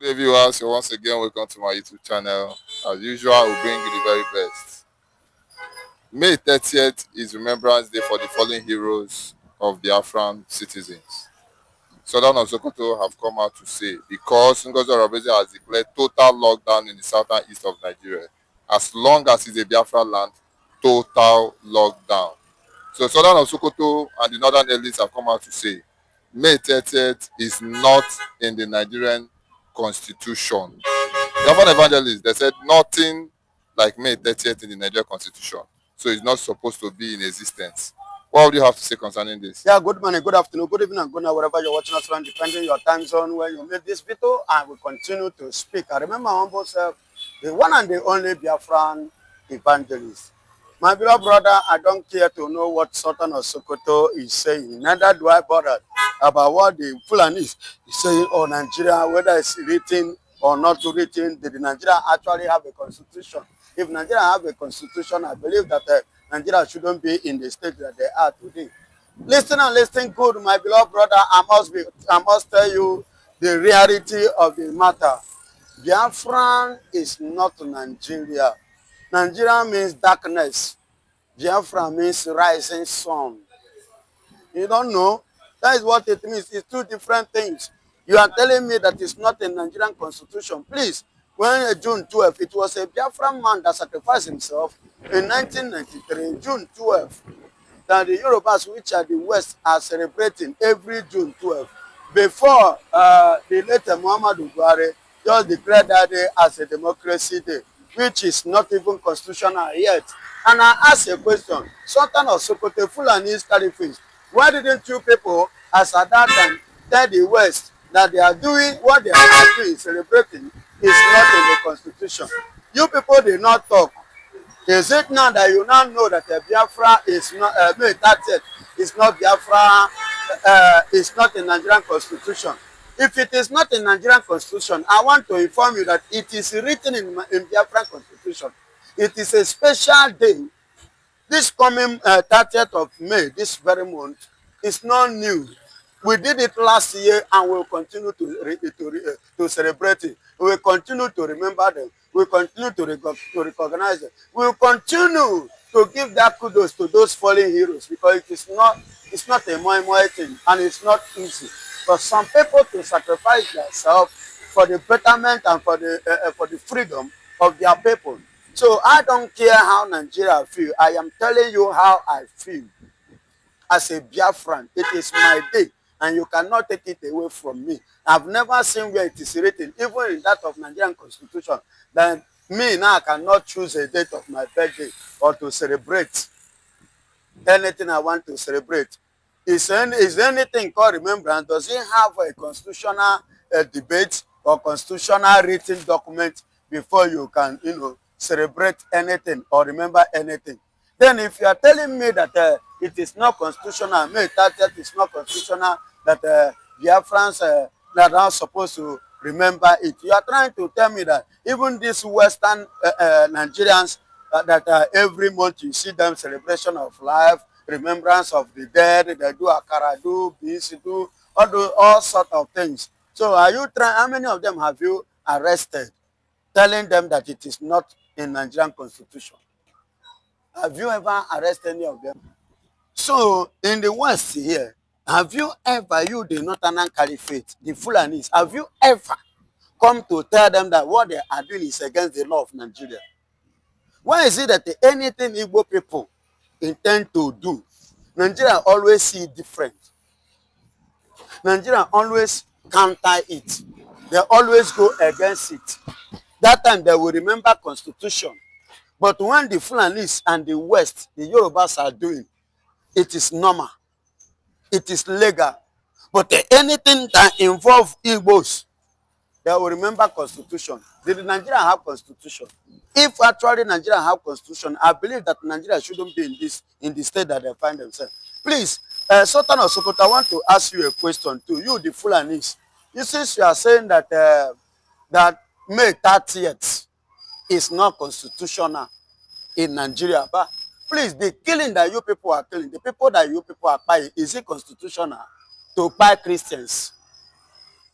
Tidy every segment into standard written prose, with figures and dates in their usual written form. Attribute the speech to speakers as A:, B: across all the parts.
A: Hey viewers, so once again, welcome to my YouTube channel. As usual, I will bring you the very best. May 30th is Remembrance Day for the fallen heroes of Biafran citizens. Southern of Sokoto have come out to say because Ngozi Oronbese has declared total lockdown in the southern east of Nigeria. As long as it's a Biafra land, total lockdown. So Southern of Sokoto and the northern elites have come out to say May 30th is not in the Nigerian constitution. Biafran evangelists, they said nothing like May 30th in the Nigerian constitution. So it's not supposed to be in existence. What would you have to say concerning this?
B: Yeah, good morning, good afternoon, good evening, and good night, wherever you're watching us from, depending your time zone where you made this video, and we continue to speak. I remember humble self, the one and the only Biafran evangelist. My beloved brother, I don't care to know what Sultan of Sokoto is saying. Neither do I bother about what the Fulanis is saying or Nigeria, whether it's written or not written. Did Nigeria actually have a constitution? If Nigeria have a constitution, I believe that Nigeria shouldn't be in the state that they are today. Listen and listen good, my beloved brother. I must tell you the reality of the matter. Biafran is not Nigeria. Nigeria means darkness. Biafra means rising sun. You don't know? That is what it means. It's two different things. You are telling me that it's not a Nigerian constitution. Please, when June 12th, it was a Biafran man that sacrificed himself in 1993, June 12th, that the Yorubas, which are the West, are celebrating every June 12th. Before the late Muhammadu Buhari just declared that day as a democracy day, which is not even constitutional yet. And I ask a question, Sultan of Sokoto, Fulani Scarface, why didn't you people, as at that time, tell the West that they are doing what they are doing, celebrating, is not in the constitution? You people did not talk. Is it now that you now know that Biafra is not, May 30th is not Biafra, is not a Nigerian constitution? If it is not a Nigerian constitution, I want to inform you that it is written in Biafran constitution. It is a special day. This coming 30th of May, this very month, is not new. We did it last year and we'll continue to celebrate it. We will continue to remember them. We will continue to recognize them. We will continue to give that kudos to those fallen heroes because it's not a moi thing and it's not easy for some people to sacrifice themselves for the betterment and for the freedom of their people. So I don't care how Nigeria feel. I am telling you how I feel as a Biafran. It is my day, and you cannot take it away from me. I've never seen where it is written, even in that of Nigerian constitution, that me now I cannot choose a date of my birthday or to celebrate anything I want to celebrate. Is anything called remembrance? Does it have a constitutional debate or constitutional written document before you can, celebrate anything or remember anything? Then if you are telling me that it is not constitutional, May 30th is not constitutional, that Biafrans are not supposed to remember it, you are trying to tell me that even these Western Nigerians, that every month you see them celebration of life, remembrance of the dead, they do akara, do beans, do all sort of things. So are you trying? How many of them have you arrested, telling them that it is not in Nigerian constitution? Have you ever arrested any of them? So in the West here, have you ever, you the Northern Caliphate, the Fulanis, have you ever come to tell them that what they are doing is against the law of Nigeria? Why is it that anything Igbo people intend to do, Nigeria always see it different? Nigeria always counter it. They always go against it. That time they will remember constitution. But when the Fulanis and the West, the Yorubas are doing, it is normal. It is legal. But anything that involve Igbos, they will remember constitution. Did Nigeria have constitution? If actually Nigeria have constitution, I believe that Nigeria shouldn't be in the state that they find themselves. Please, Sultan of Sokoto, I want to ask you a question too. You, the Fulanis, since you are saying that that May 30th is not constitutional in Nigeria, but please, the killing that you people are killing, the people that you people are buying, is it constitutional to buy Christians?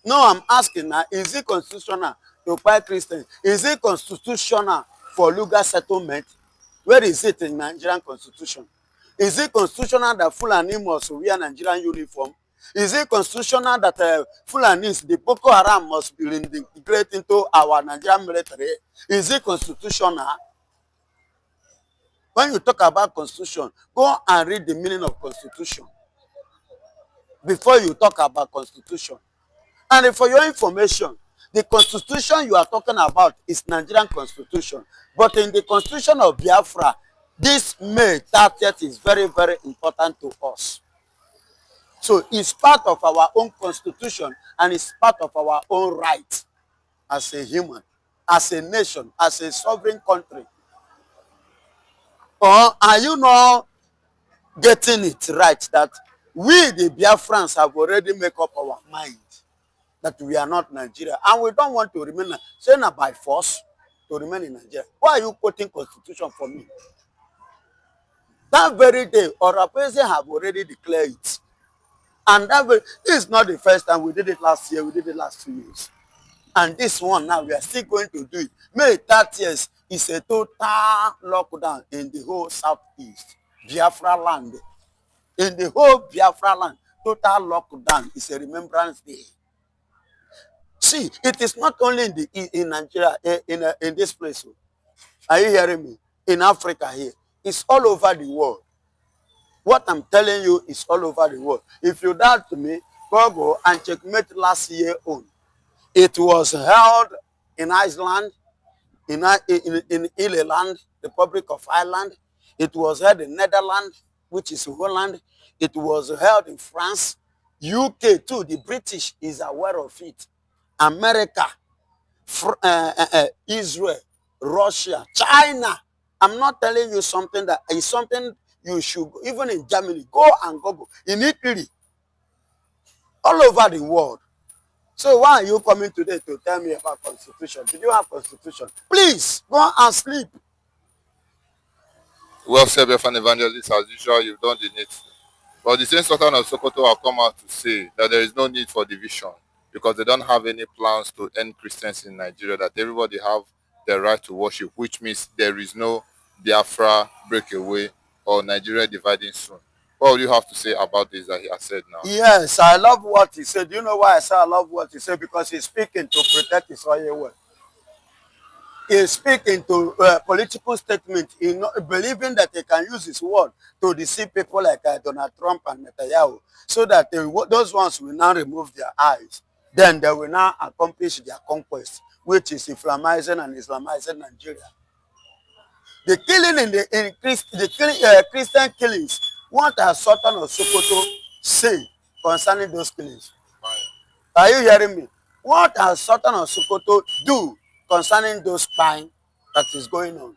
B: No, I'm asking now, is it constitutional to buy Christians? Is it constitutional for legal settlement? Where is it in Nigerian constitution? Is it constitutional that Fulani must wear Nigerian uniform? Is it constitutional that Fulanis, the Boko Haram, must be integrated into our Nigerian military? Is it constitutional? When you talk about constitution, go and read the meaning of constitution before you talk about constitution. And for your information, the constitution you are talking about is Nigerian constitution. But in the constitution of Biafra, this May 30th is very, very important to us. So it's part of our own constitution and it's part of our own right as a human, as a nation, as a sovereign country. Or are you not getting it right that we, the Biafrans, have already made up our mind that we are not Nigeria and we don't want to remain, say na by force to remain in Nigeria? Why are you quoting constitution for me? That very day, our president have already declared it. And this is not the first time. We did it last year, we did it last 2 years. And this one now, we are still going to do it. May 30th is a total lockdown in the whole southeast, Biafra land. In the whole Biafra land, total lockdown is a remembrance day. See, it is not only in Nigeria, in this place. Are you hearing me? In Africa here. It's all over the world. What I'm telling you is all over the world. If you doubt me, go and checkmate last year on. It was held in Iceland, in Ireland, Republic of Ireland. It was held in Netherlands, which is Holland. It was held in France. UK too, the British is aware of it. America, Israel, Russia, China. I'm not telling you something that is something you should, even in Germany, go and Google. In Italy, all over the world. So why are you coming today to tell me about constitution? Did you have constitution? Please, go and sleep.
A: Well said, Biafran evangelist, as usual, you've done the need. But the same Sultan of Sokoto have come out to say that there is no need for division because they don't have any plans to end Christians in Nigeria, that everybody have the right to worship, which means there is no Biafra breakaway or Nigeria dividing soon. What do you have to say about this that he has said now?
B: Yes, I love what he said. You know why I say I love what he said? Because he's speaking to protect his oil well. He's speaking to political statement, believing that he can use his word to deceive people like Donald Trump and Netanyahu, so that those ones will now remove their eyes. Then they will now accomplish their conquest, which is Islamizing Nigeria. The killing the Christian killings, what has Sultan of Sokoto say concerning those killings? Are you hearing me? What has Sultan of Sokoto do concerning those spying that is going on?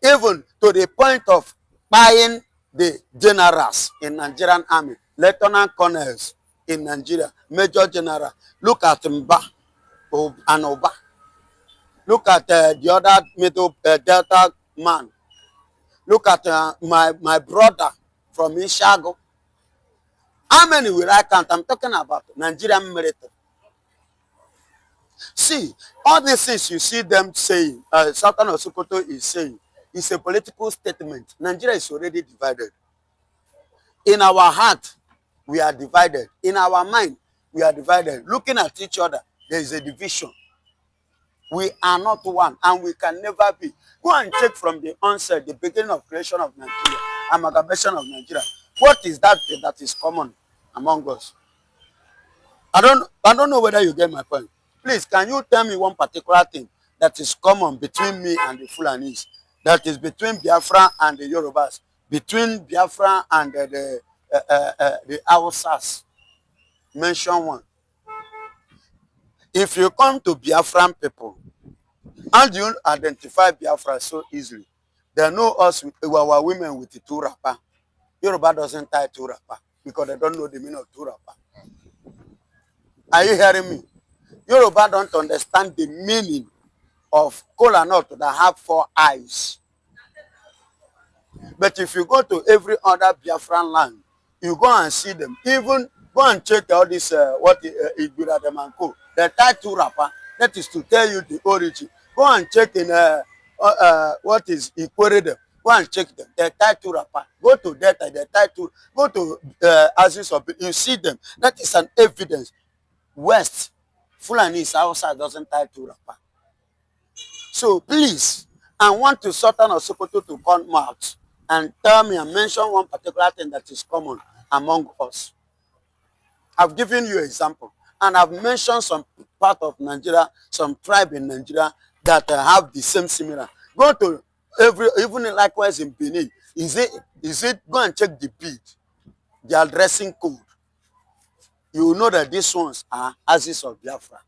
B: Even to the point of buying the generals in Nigerian army, lieutenant colonels in Nigeria, major general. Look at Mba and Oba. Look at the other middle Delta man. Look at my brother from Ishago. How many will I count? I'm talking about Nigerian military. See, all these things you see them saying, Sultan of Sokoto is saying, it's a political statement. Nigeria is already divided. In our heart, we are divided. In our mind, we are divided. Looking at each other, there is a division. We are not one, and we can never be. Go and check from the onset, the beginning of creation of Nigeria, amalgamation of Nigeria. What is that that is common among us? I don't know whether you get my point. Please, can you tell me one particular thing that is common between me and the Fulanis, that is between Biafra and the Yorubas, between Biafra and the Hausas? Mention one. If you come to Biafran people, how do you identify Biafra so easily? They know us, with our women with the two wrapper. Yoruba doesn't tie two wrapper because they don't know the meaning of two wrapper. Are you hearing me? Yoruba don't understand the meaning of kola nut that have 4 eyes. But if you go to every other Biafran land, you go and see them. Even Go and check all this, what Igbira Demanko, the title rapper, that is to tell you the origin. Go and check in what is Ikwerede. Go and check them, the title rapper. Go to Delta, the title, go to Aziz of you see them. That is an evidence. West, Fulani is outside, doesn't title rapper. So please, I want to Sultan of Sokoto to come out and tell me and mention one particular thing that is common among us. I've given you an example, and I've mentioned some part of Nigeria, some tribe in Nigeria that have the same similar. Go to even likewise in Benin. Is it go and check the bead, their dressing code. You will know that these ones are Aziz of Biafra,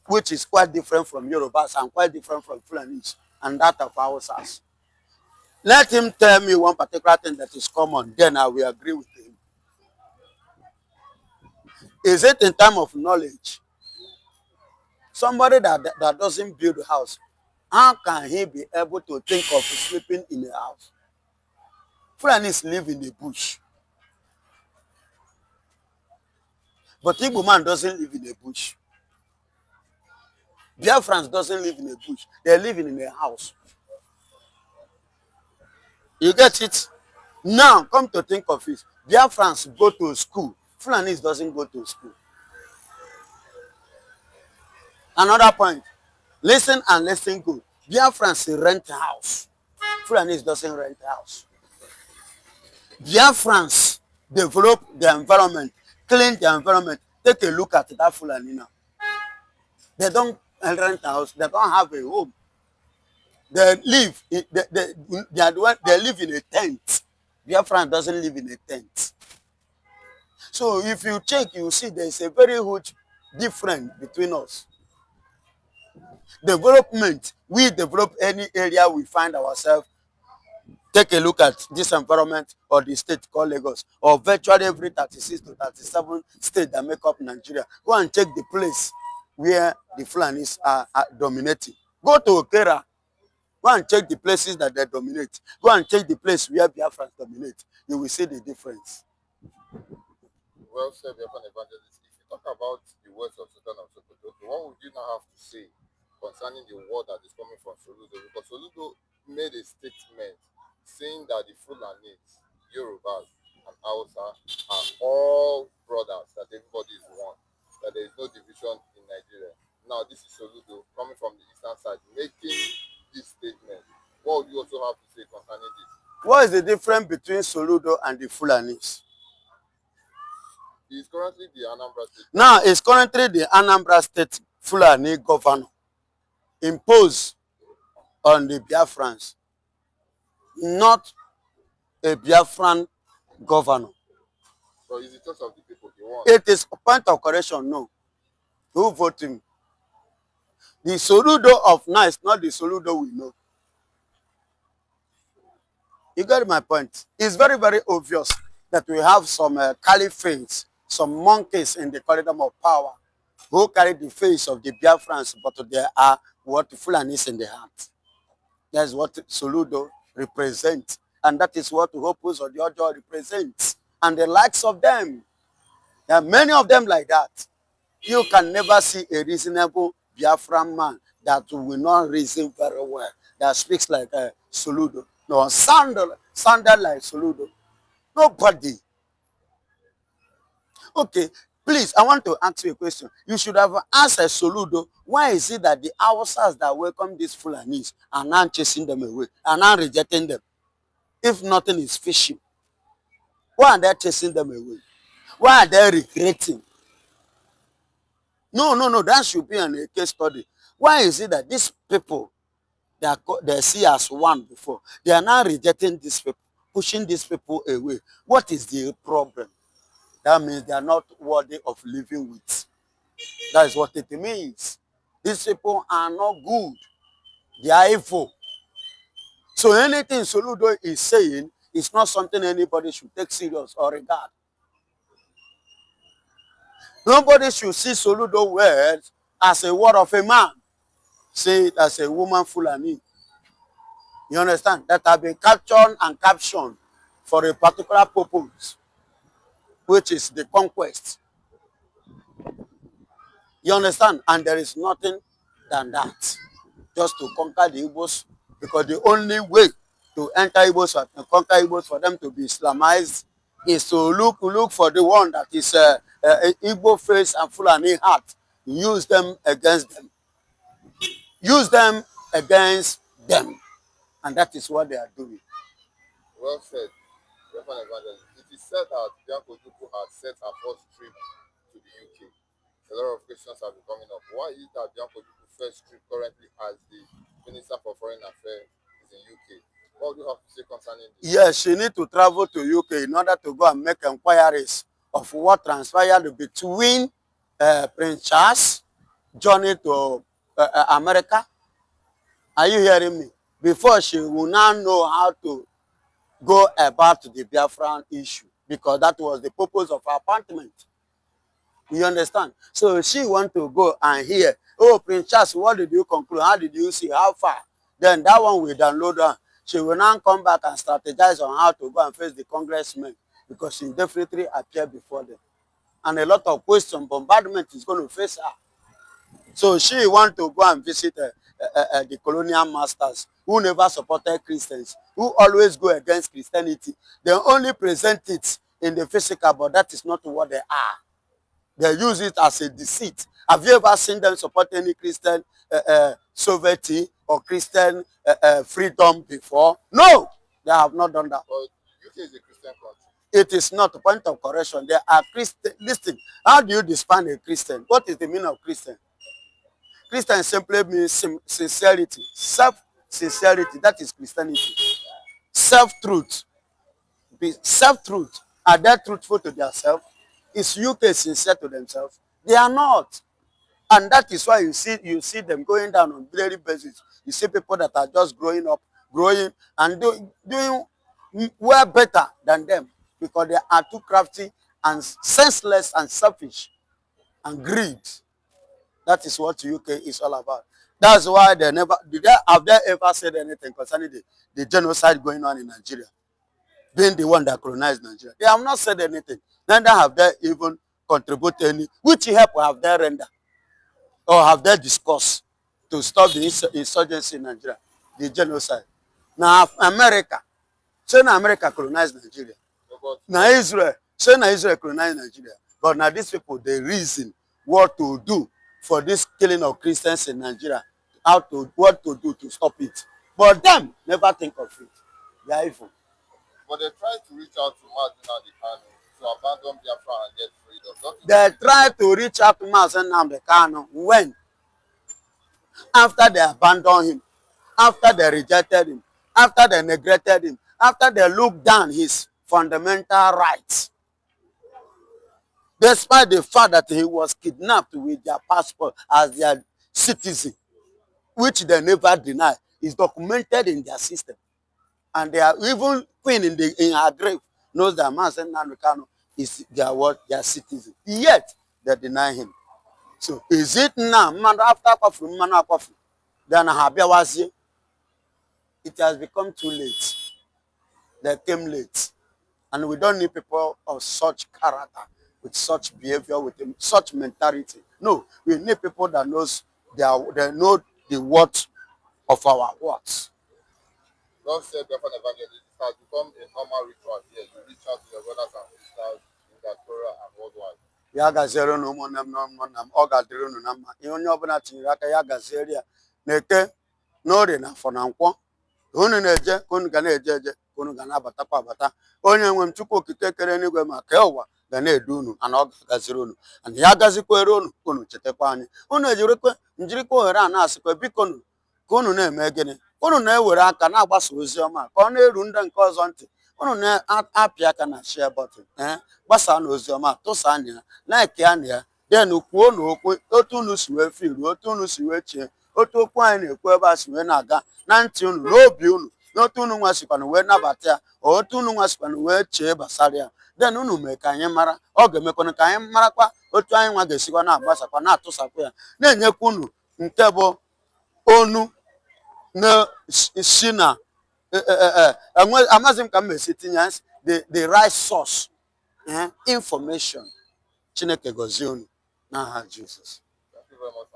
B: which is quite different from Yorubas and quite different from Fulanis and that of Hausas. Let him tell me one particular thing that is common, then I will agree with him. Is it in terms of knowledge? Somebody that doesn't build a house, how can he be able to think of sleeping in a house? Fulanis live in the bush. But Igbo man doesn't live in a bush. Biafrans doesn't live in a bush. They live in a house. You get it? Now, come to think of it. Biafrans go to school. Fulanis doesn't go to school. Another point. Listen and listen good. Biafrans rent a house. Fulanis doesn't rent a house. Biafrans develop the environment, clean the environment. Take a look at that Fulani now. They don't rent a house. They don't have a home. They live in, they live in a tent. Biafran doesn't live in a tent. So if you check, you see there is a very huge difference between us. Development, we develop any area we find ourselves. Take a look at this environment or the state called Lagos, or virtually every 36 to 37 states that make up Nigeria. Go and check the place where the Fulanis are dominating. Go to Okera. Go and check the places that they dominate. Go and check the place where Biafrans dominate. You will see the difference.
A: Well said, Biafran evangelist. If you talk about the words of Sultan of Sokoto, what would you now have to say concerning the word that is coming from Soludo? Because Soludo made a statement saying that the Fulanis, Yorubas, and Hausa are all brothers, that everybody is one, that there is no division in Nigeria. Now, this is Soludo coming from the eastern side making this statement. What would you also have to say concerning this?
B: What is the difference between Soludo and the Fulanis?
A: He is currently the Anambra State.
B: Now, it's currently the Anambra State Fulani governor imposed on the Biafrans, not a Biafran governor.
A: So it's the choice of the people. He won.
B: It is a point of correction, no. Who voted him? The Soludo of now is not the Soludo we know. You get my point? It's very, very obvious that we have some caliphates, some monkeys in the corridor of power who carry the face of the Biafrans, but they are what Fulanis in the heart. That's what Soludo represents. And that is what Hopus or the Ojo represents. And the likes of them. There are many of them like that. You can never see a reasonable Biafran man that will not reason very well, that speaks like Soludo. No, sounded like Soludo. Nobody. Okay, please, I want to ask you a question. You should have asked a Soludo, why is it that the Hausas that welcome these Fulanis are now chasing them away, are now rejecting them? If nothing is fishy, why are they chasing them away? Why are they regretting? No, that should be a case study. Why is it that these people they see as one before, they are now rejecting these people, pushing these people away? What is the problem? That means they are not worthy of living with. That is what it means. These people are not good. They are evil. So anything Soludo is saying is not something anybody should take serious or regard. Nobody should see Soludo words as a word of a man. Say it as a woman Fulani. You understand? That have been captured and captioned for a particular purpose. which is the conquest. You understand? And there is nothing than that. Just to conquer the Igbos, because the only way to enter Igbos or to conquer Igbos for them to be Islamized is to look for the one that is Igbo face and Fulani heart. Use them against them. Use them against them. And that is what they are doing.
A: Well said, Reverend Evangelist. It is said that Bianco Duku had set a first trip to the UK. A lot of questions have been coming up. Why is that Bianco Duku's first trip currently as the Minister for Foreign Affairs is in UK? What do you have to say concerning this?
B: Yes, she need to travel to UK in order to go and make inquiries of what transpired between Prince Charles' journey to America. Are you hearing me? Before she will now know how to go about the Biafran issue, because that was the purpose of her appointment. You understand? So she want to go and hear, oh, Prince Charles, what did you conclude? How did you see? How far? Then that one will download her. She will now come back and strategize on how to go and face the congressmen, because she definitely appear before them. And a lot of question, bombardment is going to face her. So she want to go and visit the colonial masters who never supported Christians, who always go against Christianity. They only present it in the physical, but that is not what they are. They use it as a deceit. Have you ever seen them support any Christian sovereignty or Christian freedom before? No, they have not done that.
A: But UK is a Christian country.
B: It is not a point of correction. They are Christian. Listen, how do you define a Christian? What is the meaning of Christian? Christian simply means sincerity, self-sincerity. That is Christianity. Self-truth. Self-truth. Are they truthful to themselves? Is UK sincere to themselves? They are not. And that is why you see them going down on daily basis. You see people that are just growing up, growing and doing well better than them, because they are too crafty and senseless and selfish and greed. That is what UK is all about. That's why have they ever said anything concerning the genocide going on in Nigeria, being the one that colonized Nigeria? They have not said anything. Neither have they even contributed any. Which help have they rendered or have they discussed to stop the insurgency in Nigeria, the genocide? Now America, say now America colonized Nigeria. Now Israel, say now Israel colonized Nigeria. But now these people, they reason what to do for this killing of Christians in Nigeria, what to do to stop it. But them never think of it. They are evil.
A: But they try to reach out to Madina the Kanu to abandon Biafra and get freedom.
B: They try to reach out to Mazen the Kanu when? After they abandoned him, after they rejected him, after they neglected him, after they looked down his fundamental rights. Despite the fact that he was kidnapped with their passport as their citizen, which they never deny, is documented in their system. And they are even queen in her grave knows that Mazen Kanu is their citizen. Yet they deny him. So is it now, after Kwafu, then Habiawazi? It has become too late. They came late. And we don't need people of such character, with such behavior, with such mentality. No, we need people that they know the worth of our words.
A: God said, Biafran Evangelist, it has become a normal ritual here. You reach out to your brothers and sisters in diaspora and worldwide.
B: Ya gaziere unu ụmụnne m na ụmụnna m, ọ ga-adịrị unu na mma. Ihe onye ọbụla tinyere aka ya gaziere ya na-eke n'orie na afọ na nkwọ. Unu na-eje ka unu ga na-eje eje, ka unu ga na-abatakwa abata. Onye nwe m Chukwu okike kere n'igwe ma kee ụwa ga na-edu unu, ana ọ ga-agaziri unu. Ana ya gazikwere unu chetakwa anyị. Unu njirikwa ohere a na-asịkwa biko unu ka unu na-eme gịnị? Unu na-ewere aka na-agbasa ozi ọma ka ọ na-eru ndị nke ọzọ ntị. Unu na-apị aka na share button, gbasaa na ozi ọma, tụsaa anya ya, like ya na ya, then kwuo na okwu otu unu si wee firu, otu unu si wee chee, otu okwu anyị na-ekwu ebe a si wee na-aga na ntị unu, n'obi unu, n'otu unu nwasikwana wee nabata ya, otu unu nwasikwana wee chee gbasara ya. Then unu mee ka anyị mara, ọ ga-emekwana ka anyị marakwa otu anyị nwa ga-esikwa na-agbasakwa na-atụsakwa ya, na-enyekwa unu nke bụ onu na-si na amaghịzi m ka m esi tinye the right source information. Chineke gozie unu n'aha Jizọs.
A: Thank you very much.